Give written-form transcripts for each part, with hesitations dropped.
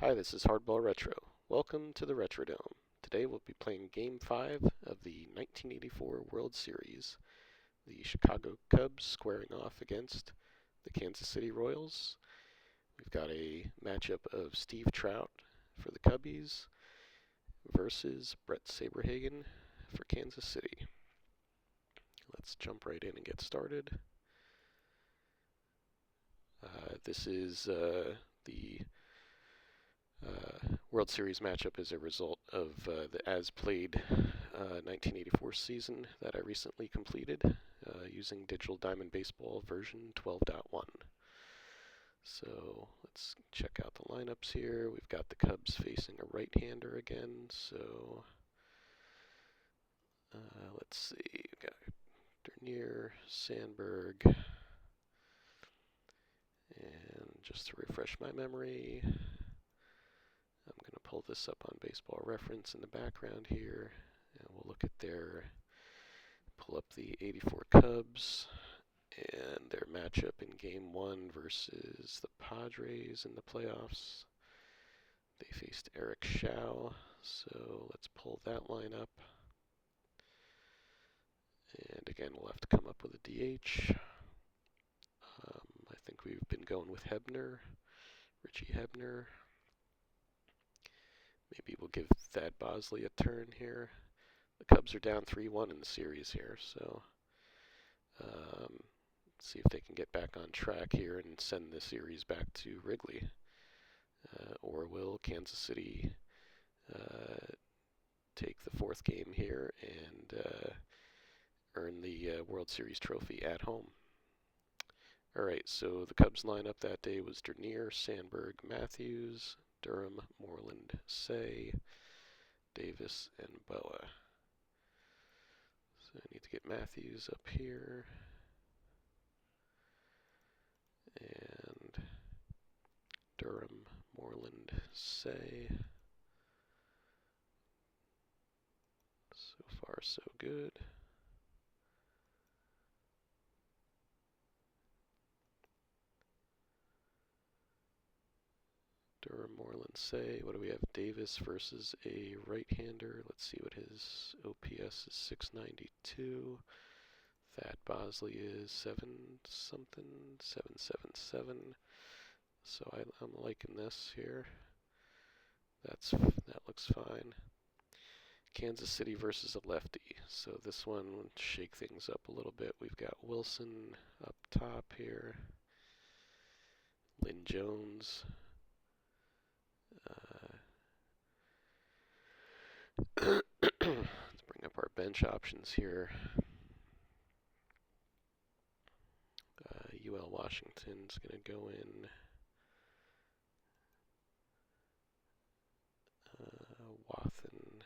Hi, this is HardballRetro. Welcome to the Retrodome. Today we'll be playing Game 5 of the 1984 World Series. The Chicago Cubs squaring off against the Kansas City Royals. We've got a matchup of Steve Trout for the Cubbies versus Brett Saberhagen for Kansas City. Let's jump right in and get started. This is the World Series matchup as a result of the as played 1984 season that I recently completed using Digital Diamond Baseball version 12.1. So let's check out the lineups here. We've got the Cubs facing a right-hander again. So let's see. We've got Dernier, Sandberg, and just to refresh my memory, I'm going to pull this up on Baseball Reference in the background here, and we'll look at pull up the 84 Cubs and their matchup in Game 1 versus the Padres in the playoffs. They faced Eric Shao, so let's pull that line up. And again, we'll have to come up with a DH. I think we've been going with Richie Hebner. Maybe we'll give Thad Bosley a turn here. The Cubs are down 3-1 in the series here, so see if they can get back on track here and send the series back to Wrigley. Or will Kansas City take the fourth game here and earn the World Series trophy at home? Alright, so the Cubs lineup that day was Dernier, Sandberg, Matthews, Durham, Moreland, Say, Davis, and Boa. So I need to get Matthews up here. And Durham, Moreland, Say. So far, so good. Durham, Moreland, Say. What do we have? Davis versus a right-hander. Let's see what his OPS is. 692. Thad Bosley is 777. So I'm liking this here. That looks fine. Kansas City versus a lefty. So this one will shake things up a little bit. We've got Wilson up top here. Lynn Jones. Let's bring up our bench options here. UL Washington's going to go in. Wathen.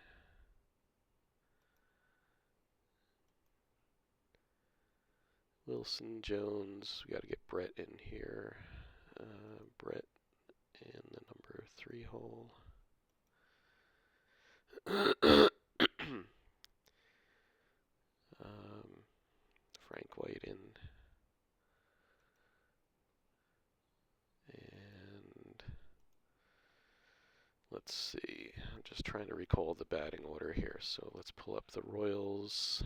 Wilson, Jones. We got to get Brett in here. Brett in the number 3 hole. Frank White in. And let's see. I'm just trying to recall the batting order here. So let's pull up the Royals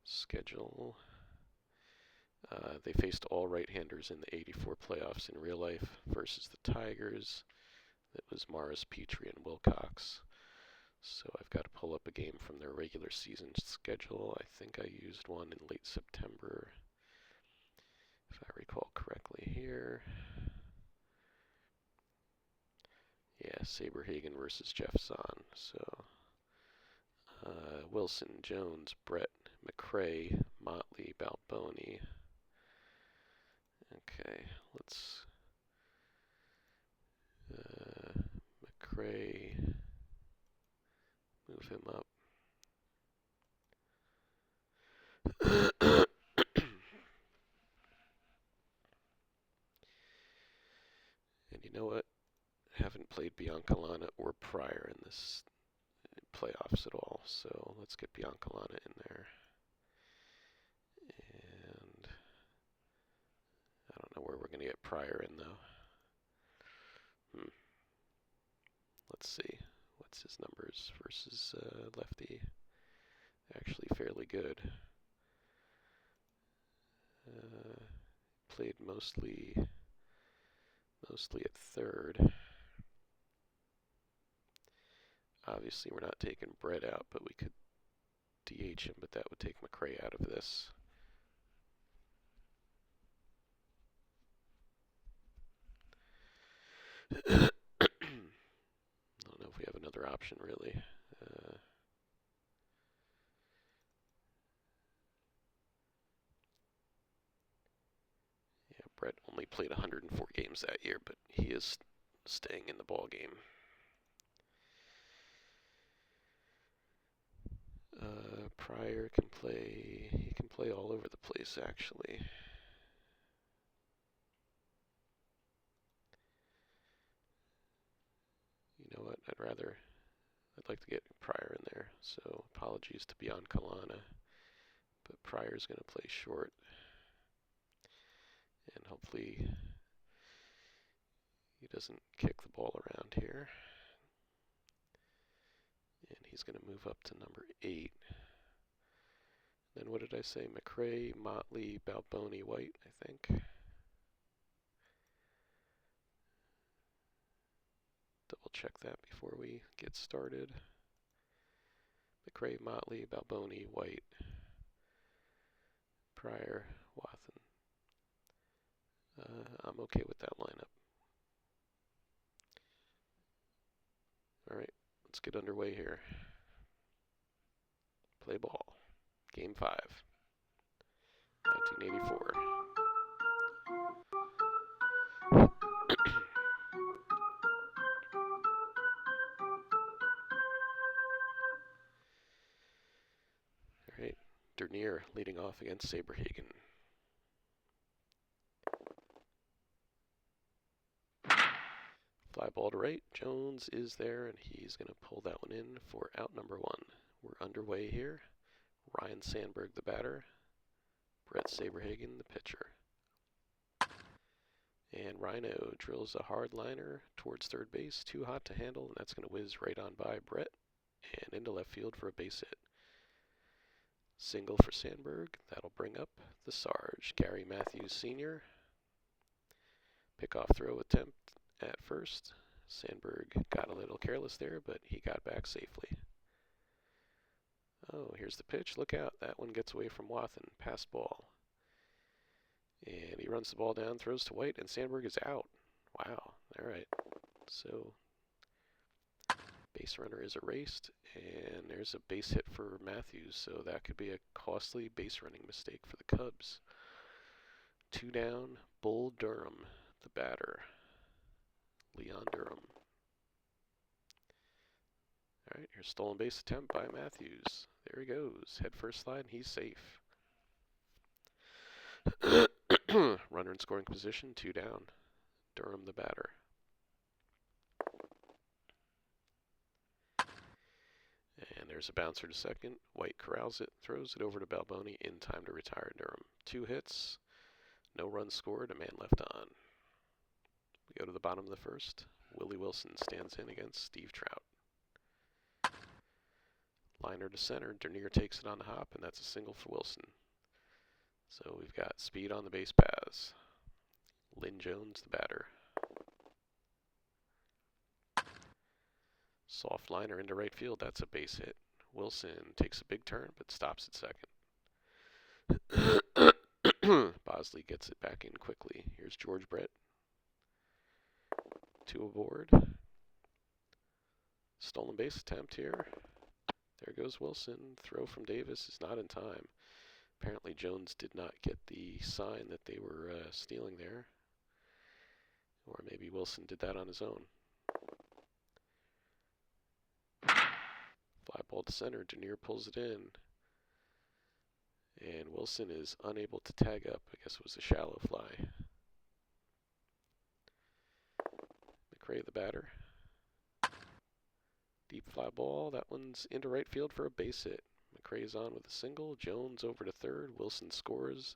schedule. They faced all right-handers in the '84 playoffs in real life versus the Tigers. That was Morris, Petrie, and Wilcox. So I've got to pull up a game from their regular season schedule. I think I used one in late September, if I recall correctly here. Yeah, Saberhagen versus Jeff Zahn. So Wilson, Jones, Brett, McRae, Motley, Balboni. Okay, let's McRae, move him up. And you know what? I haven't played Biancalana or Pryor in this playoffs at all, so let's get Biancalana in there. And I don't know where we're going to get Pryor in, though. What's his numbers versus lefty? Actually fairly good. Played mostly at third. Obviously, we're not taking Brett out, but we could DH him, but that would take McRae out of this. I don't know if we have another option, really. Yeah, Brett only played 104 games that year, but he is staying in the ball game. Pryor can play. He can play all over the place, actually. You know what? I'd like to get Pryor in there. So apologies to Bian Kalana, but Pryor's going to play short, and hopefully he doesn't kick the ball around here. And he's going to move up to number 8. Then what did I say? McRae, Motley, Balboni, White, I think. Double check that before we get started. McRae, Motley, Balboni, White, Pryor, Wathen. I'm okay with that lineup. All right, let's get underway here. Play ball. Game 5, 1984. All right, Dernier leading off against Saberhagen. Fly ball to right. Jones is there, and he's going to pull that one in for out number 1. We're underway here. Ryan Sandberg, the batter. Brett Saberhagen, the pitcher. And Rhino drills a hard liner towards third base, too hot to handle, and that's going to whiz right on by Brett and into left field for a base hit. Single for Sandberg. That'll bring up the Sarge, Gary Matthews Sr. Pickoff throw attempt at first. Sandberg got a little careless there, but he got back safely. Oh, here's the pitch. Look out. That one gets away from Wathen. Pass ball. And he runs the ball down, throws to White, and Sandberg is out. Wow. All right. So base runner is erased, and there's a base hit for Matthews, so that could be a costly base running mistake for the Cubs. 2 down, Bull Durham, the batter. Leon Durham. All right, here's stolen base attempt by Matthews. There he goes. Head first slide, and he's safe. Runner in scoring position, 2 down. Durham, the batter. And there's a bouncer to second. White corrals it, throws it over to Balboni in time to retire Durham. 2 hits, no runs scored, a man left on. We go to the bottom of the first. Willie Wilson stands in against Steve Trout. Liner to center. Dernier takes it on the hop, and that's a single for Wilson. So we've got speed on the base paths. Lynn Jones, the batter. Soft liner into right field. That's a base hit. Wilson takes a big turn, but stops at second. Bosley gets it back in quickly. Here's George Brett. 2 aboard. Stolen base attempt here. There goes Wilson. Throw from Davis is not in time. Apparently Jones did not get the sign that they were stealing there. Or maybe Wilson did that on his own. Fly ball to center. Dernier pulls it in. And Wilson is unable to tag up. I guess it was a shallow fly. McRae, the batter. Deep fly ball. That one's into right field for a base hit. McRae's on with a single. Jones over to third. Wilson scores.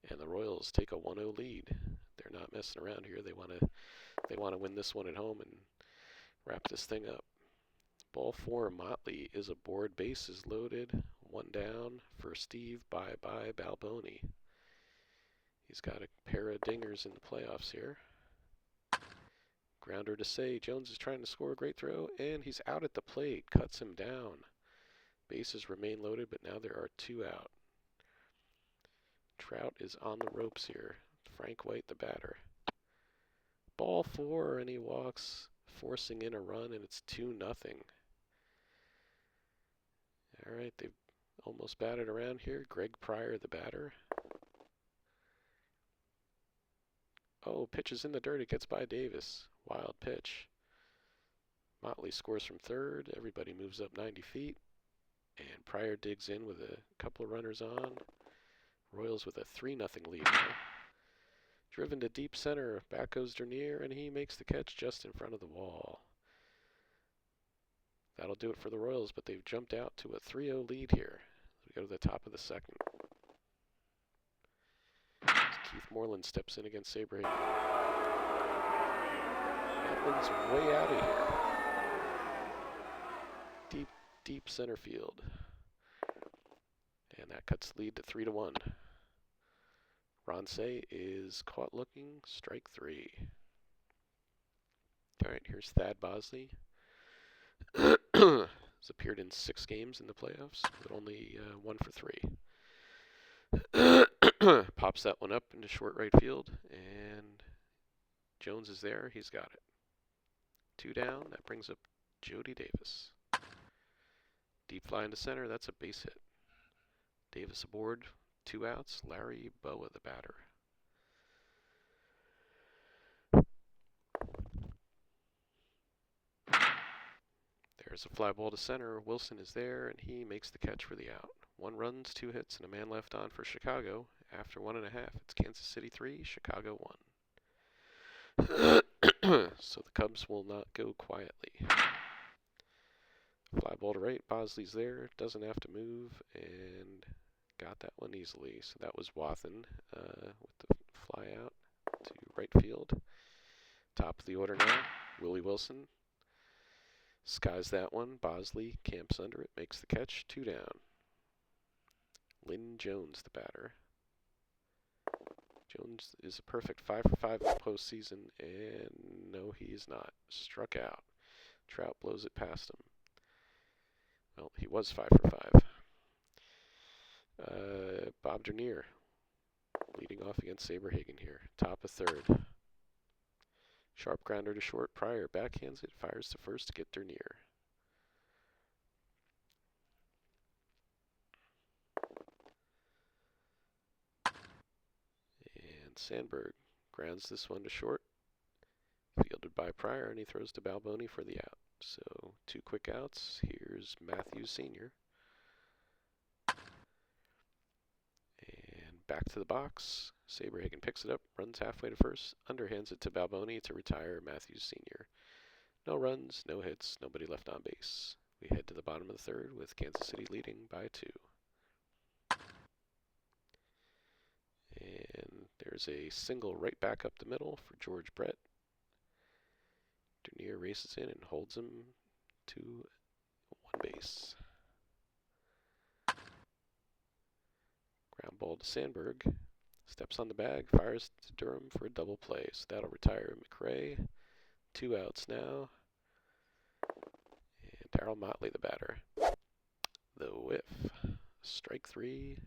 And the Royals take a 1-0 lead. They're not messing around here. They want to win this one at home and wrap this thing up. Ball 4, Motley is aboard. Bases loaded. One down for Steve. Bye-bye, Balboni. He's got a pair of dingers in the playoffs here. Grounder to say. Jones is trying to score a great throw, and he's out at the plate. Cuts him down. Bases remain loaded, but now there are 2 out. Trout is on the ropes here. Frank White, the batter. Ball 4, and he walks, forcing in a run, and it's 2-0. All right, they've almost batted around here. Greg Pryor, the batter. Oh, pitch is in the dirt. It gets by Davis. Wild pitch. Motley scores from third. Everybody moves up 90 feet. And Pryor digs in with a couple of runners on. Royals with a 3-0 lead now. Driven to deep center. Back goes Dernier, and he makes the catch just in front of the wall. That'll do it for the Royals, but they've jumped out to a 3-0 lead here. We go to the top of the second. Keith Moreland steps in against Saberhagen. That one's way out of here. Deep center field. And that cuts the lead to 3-1. Ronce is caught looking. Strike 3. All right, here's Thad Bosley. Has appeared in 6 games in the playoffs, but only 1 for 3. Pops that one up into short right field, and Jones is there. He's got it. 2 down. That brings up Jody Davis. Deep fly into center. That's a base hit. Davis aboard. 2 outs. Larry Boa, the batter. There's a fly ball to center. Wilson is there, and he makes the catch for the out. 1 runs, 2 hits, and a man left on for Chicago. After 1.5, it's Kansas City 3, Chicago 1. So the Cubs will not go quietly. Fly ball to right. Bosley's there. Doesn't have to move, and got that one easily. So that was Wathen with the fly out to right field. Top of the order now. Willie Wilson skies that one. Bosley camps under it, makes the catch. 2 down. Lynn Jones, the batter. Jones is a perfect 5 for 5 in the postseason, and no, he is not. Struck out. Trout blows it past him. Well, he was 5 for 5. Bob Dernier leading off against Saberhagen here. Top of third. Sharp grounder to short. Pryor backhands it, fires to first to get Dernier. And Sandberg grounds this one to short. Fielded by Pryor, and he throws to Balboni for the out. So 2 quick outs. Here's Matthews Sr. And back to the box. Saberhagen picks it up, runs halfway to first, underhands it to Balboni to retire Matthews Sr. No runs, no hits, nobody left on base. We head to the bottom of the third with Kansas City leading by 2. And there's a single right back up the middle for George Brett. Dernier races in and holds him to 1 base. Ground ball to Sandberg. Steps on the bag, fires to Durham for a double play. So that'll retire McRae. 2 outs now. And Darryl Motley, the batter. The whiff. Strike 3.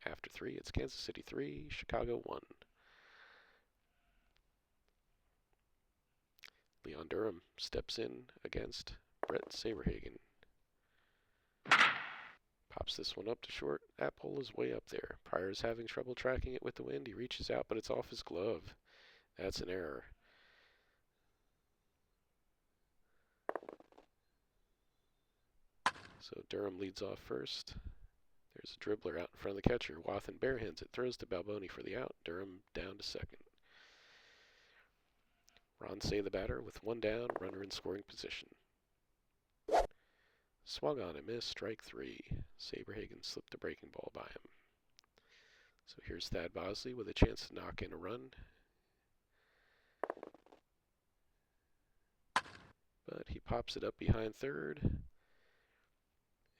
After 3, it's Kansas City 3, Chicago 1. Leon Durham steps in against Brett Saberhagen. Pops this one up to short. That pole is way up there. Pryor's having trouble tracking it with the wind. He reaches out, but it's off his glove. That's an error. So Durham leads off first. There's a dribbler out in front of the catcher. Wathen barehands it, throws to Balboni for the out. Durham down to second. Ronce, the batter, with 1 down, runner in scoring position. Swung on and missed, strike 3. Saberhagen slipped a breaking ball by him. So here's Thad Bosley with a chance to knock in a run. But he pops it up behind third.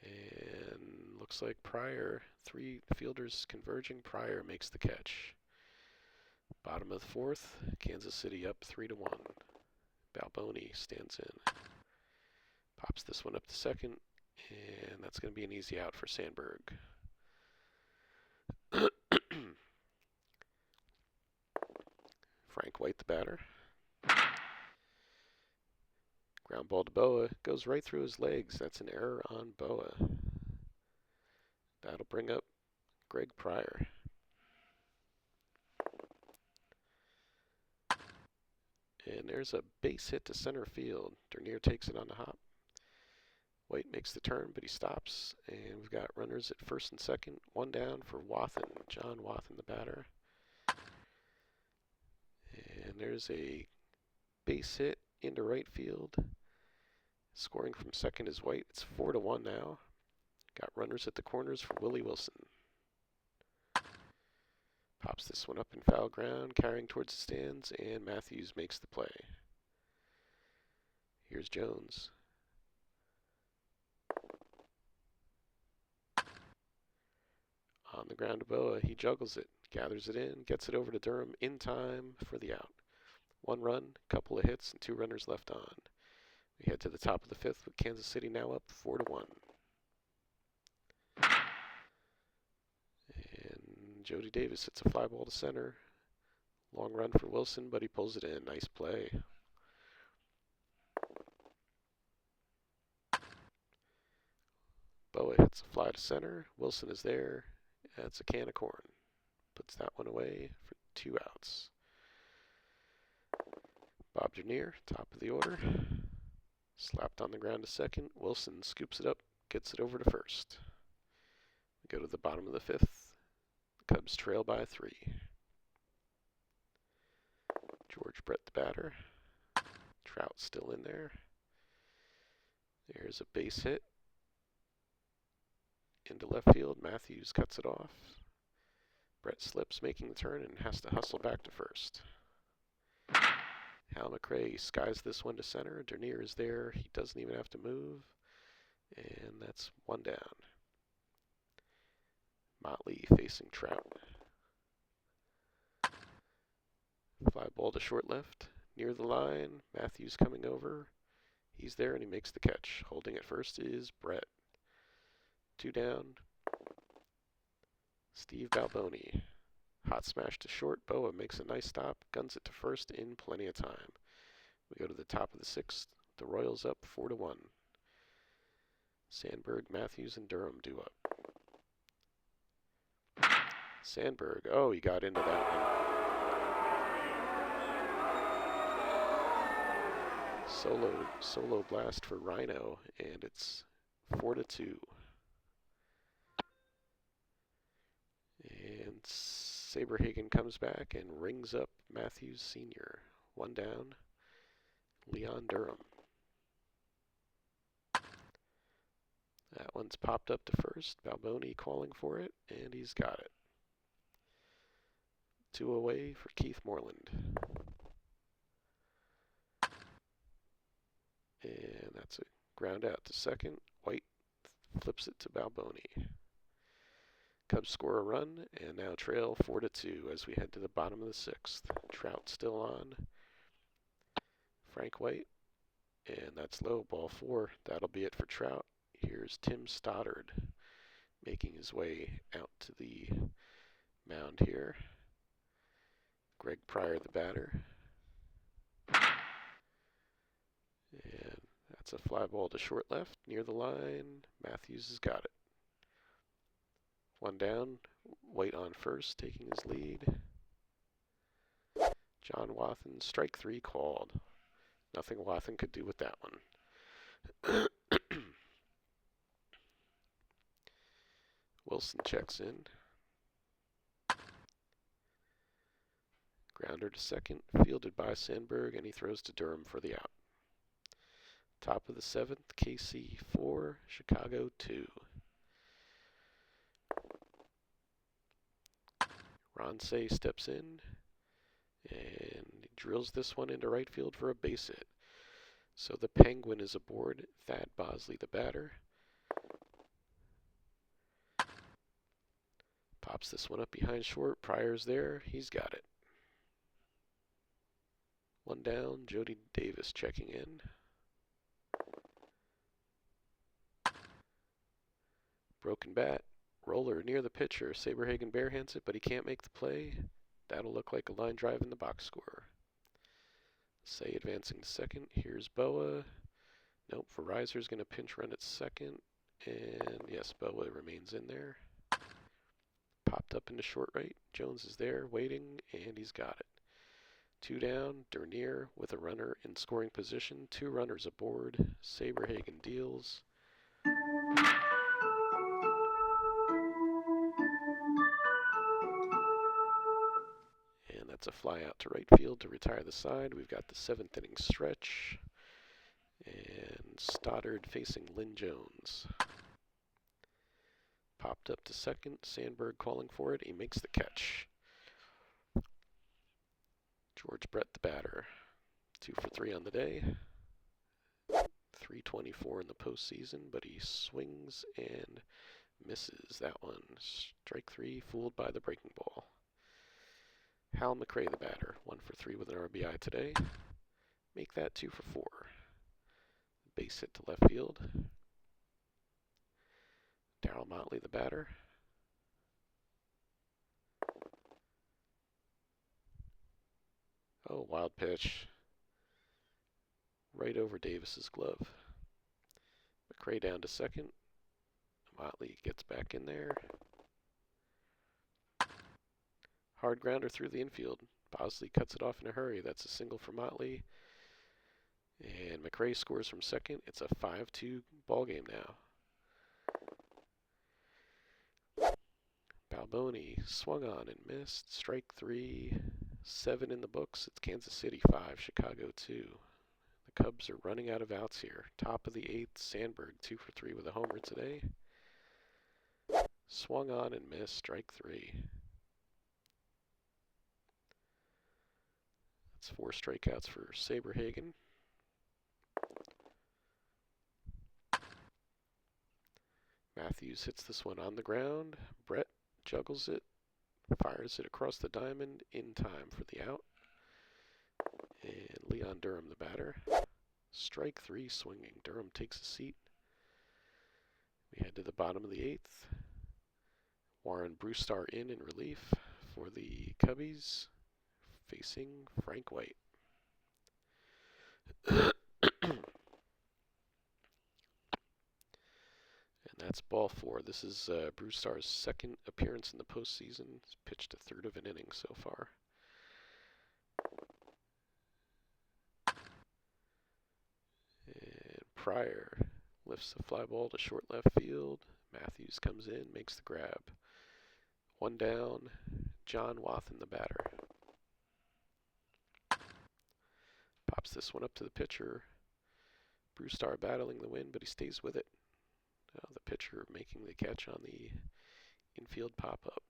And looks like Pryor, 3 fielders converging. Pryor makes the catch. Bottom of the 4th, Kansas City up 3-1. Balboni stands in. Pops this one up to second, and that's going to be an easy out for Sandberg. Frank White, the batter. Ground ball to Boa, goes right through his legs. That's an error on Boa. That'll bring up Greg Pryor. And there's a base hit to center field. Dernier takes it on the hop. White makes the turn, but he stops. And we've got runners at first and second. One down for Wathen. John Wathen, the batter. And there's a base hit into right field. Scoring from second is White. It's 4-1 now. Got runners at the corners for Willie Wilson. Pops this one up in foul ground, carrying towards the stands, and Matthews makes the play. Here's Jones. On the ground to Boa, he juggles it, gathers it in, gets it over to Durham in time for the out. 1 run, couple of hits, and 2 runners left on. We head to the top of the 5th with Kansas City now up 4-1. And Jody Davis hits a fly ball to center. Long run for Wilson, but he pulls it in. Nice play. Boa hits a fly to center. Wilson is there. That's a can of corn. Puts that one away for 2 outs. Bob Dernier, top of the order. Slapped on the ground to second. Wilson scoops it up, gets it over to first. We go to the bottom of the 5th. The Cubs trail by 3. George Brett, the batter. Trout still in there. There's a base hit into left field. Matthews cuts it off. Brett slips, making the turn, and has to hustle back to first. Hal McRae skies this one to center. Dernier is there. He doesn't even have to move. And that's 1 down. Motley facing Trout. Fly ball to short left. Near the line. Matthews coming over. He's there and he makes the catch. Holding at first is Brett. 2 down. Steve Balboni. Hot smash to short. Boa makes a nice stop. Guns it to first in plenty of time. We go to the top of the 6th. The Royals up 4-1. Sandberg, Matthews, and Durham due up. Sandberg. Oh, he got into that one. Solo blast for Rhino, and it's 4-2. And Saberhagen comes back and rings up Matthews Sr. 1 down. Leon Durham. That one's popped up to first. Balboni calling for it, and he's got it. 2 away for Keith Moreland. And that's a ground out to second. White flips it to Balboni. Cubs score a run and now trail 4-2 as we head to the bottom of the 6th. Trout still on. Frank White, and that's low, ball 4. That'll be it for Trout. Here's Tim Stoddard making his way out to the mound here. Greg Pryor, the batter. And that's a fly ball to short left, near the line. Matthews has got it. 1 down, White on first, taking his lead. John Wathen, strike 3 called. Nothing Wathen could do with that one. Wilson checks in. Grounder to second, fielded by Sandberg, and he throws to Durham for the out. Top of the 7th, KC 4, Chicago 2. Ronsay steps in and he drills this one into right field for a base hit. So the Penguin is aboard. Thad Bosley, the batter. Pops this one up behind short. Pryor's there. He's got it. One down. Jody Davis checking in. Broken bat. Roller near the pitcher. Saberhagen barehands it, but he can't make the play. That'll look like a line drive in the box score. Say advancing to second. Here's Boa. Nope, Verizer's going to pinch run at second. And yes, Boa remains in there. Popped up into short right. Jones is there waiting, and he's got it. Two down. Dernier with a runner in scoring position. Two runners aboard. Saberhagen deals. And that's a fly out to right field to retire the side. We've got the seventh inning stretch. And Stoddard facing Lynn Jones. Popped up to second. Sandberg calling for it. He makes the catch. George Brett, the batter. 2 for 3 on the day. 324 in the postseason, but he swings and misses that one. Strike 3, fooled by the breaking ball. Hal McRae, the batter. 1 for 3 with an RBI today. Make that 2 for 4. Base hit to left field. Darryl Motley, the batter. Oh, wild pitch. Right over Davis's glove. McRae down to second. Motley gets back in there. Hard grounder through the infield. Bosley cuts it off in a hurry. That's a single for Motley. And McRae scores from second. It's a 5-2 ball game now. Balboni swung on and missed. Strike 3. 7 in the books. It's Kansas City 5, Chicago 2. The Cubs are running out of outs here. Top of the 8th, Sandberg 2 for 3 with a homer today. Swung on and missed. Strike 3. That's 4 strikeouts for Saberhagen. Matthews hits this one on the ground. Brett juggles it, fires it across the diamond in time for the out. And Leon Durham, the batter. Strike 3 swinging. Durham takes a seat. We head to the bottom of the 8th. Warren Brewstar in relief for the Cubbies, facing Frank White. And that's ball 4. This is Brewstar's second appearance in the postseason. He's pitched a third of an inning so far. And Pryor lifts the fly ball to short left field. Matthews comes in, makes the grab. 1 down. John Wathen, the batter. Pops this one up to the pitcher. Brewstar battling the wind, but he stays with it. The pitcher making the catch on the infield pop-up.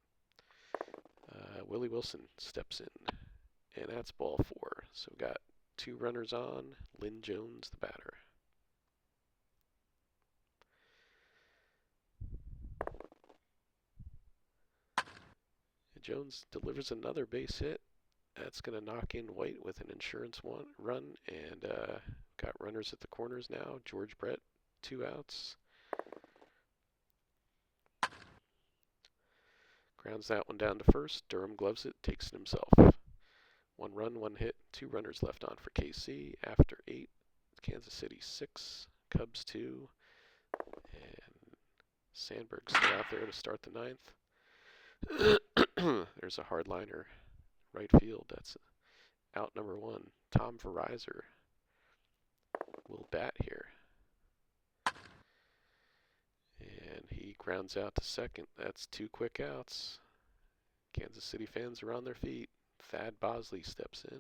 Willie Wilson steps in, and that's ball 4. So we've got 2 runners on. Lynn Jones, the batter. And Jones delivers another base hit. That's going to knock in White with an insurance run, and got runners at the corners now. George Brett, 2 outs. Grounds that one down to first. Durham gloves it, takes it himself. 1 run, 1 hit, 2 runners left on for KC. After 8, Kansas City 6, Cubs 2, and Sandberg still out there to start the 9th. There's a hardliner right field. That's out number 1. Tom Verizer will bat here. And he grounds out to second. That's 2 quick outs. Kansas City fans are on their feet. Thad Bosley steps in.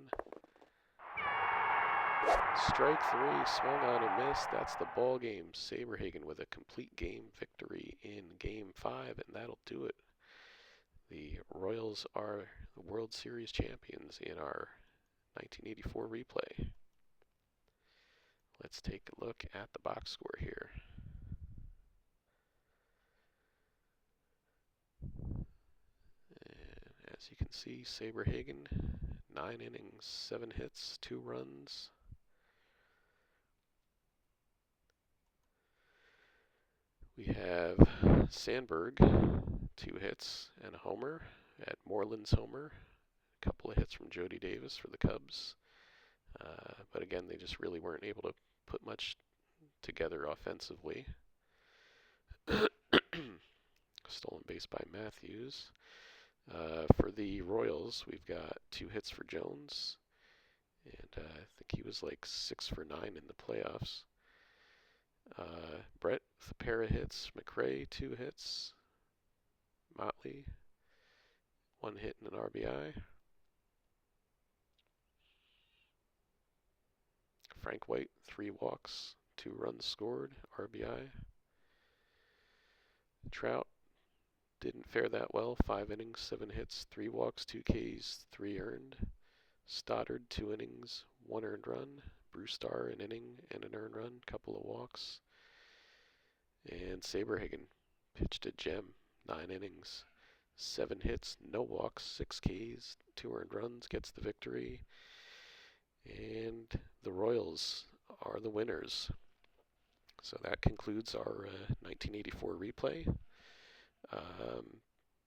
Strike 3, swung on and missed. That's the ball game. Saberhagen with a complete game victory in Game 5, and that'll do it. The Royals are the World Series champions in our 1984 replay. Let's take a look at the box score here. As you can see, Saberhagen, 9 innings, 7 hits, 2 runs. We have Sandberg, 2 hits and a homer at Moreland's homer. A couple of hits from Jody Davis for the Cubs. But again, they just really weren't able to put much together offensively. Stolen base by Matthews. For the Royals, we've got 2 hits for Jones, and I think he was like 6 for 9 in the playoffs. Brett with a pair of hits. McRae, 2 hits. Motley, 1 hit and an RBI. Frank White, 3 walks, 2 runs scored, RBI. Trout didn't fare that well. 5 innings, 7 hits, 3 walks, 2 Ks, 3 earned. Stoddard, 2 innings, 1 earned run. Brewstar, an inning and an earned run, couple of walks. And Saberhagen pitched a gem, 9 innings, 7 hits, no walks, 6 Ks, 2 earned runs, gets the victory. And the Royals are the winners. So that concludes our 1984 replay.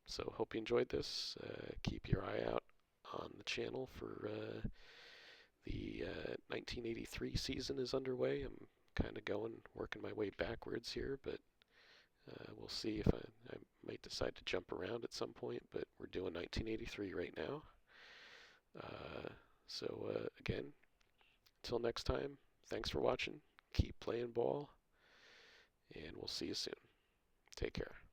So hope you enjoyed this. Keep your eye out on the channel for the 1983 season is underway. I'm kind of working my way backwards here, but we'll see if I might decide to jump around at some point, but we're doing 1983 right now. So again, until next time, thanks for watching. Keep playing ball, and we'll see you soon. Take care.